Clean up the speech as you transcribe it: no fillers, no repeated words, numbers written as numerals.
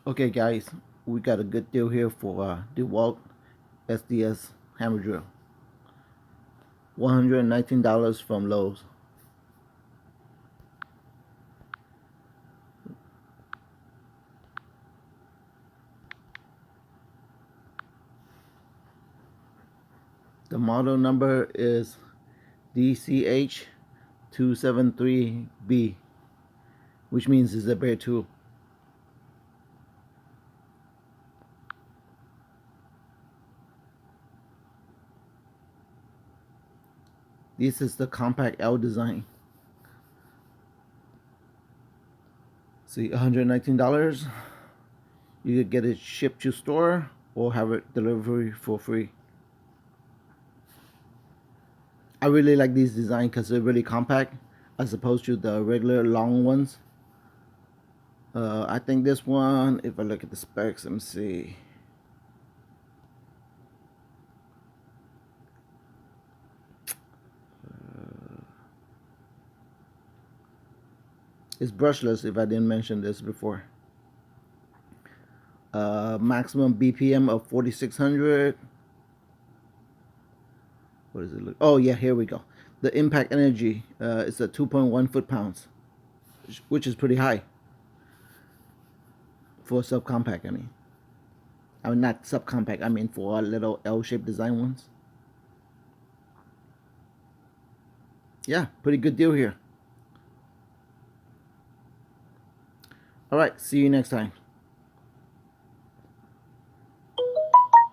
Okay guys, we got a good deal here for Dewalt SDS hammer drill. $119 from Lowe's. The model number is DCH273B, which means it's a bare tool. This is the compact L design. See, $119. You could get it shipped to store or have it delivery for free. I really like these designs because they're really compact as opposed to the regular long ones. I think this one, if I look at the specs, let me see. It's brushless, if I didn't mention this before. Maximum BPM of 4600. What does it look? Oh yeah, here we go. The impact energy is at 2.1 foot-pounds, which is pretty high for subcompact. I mean not subcompact. I mean for little L-shaped design ones. Yeah, pretty good deal here. All right, see you next time.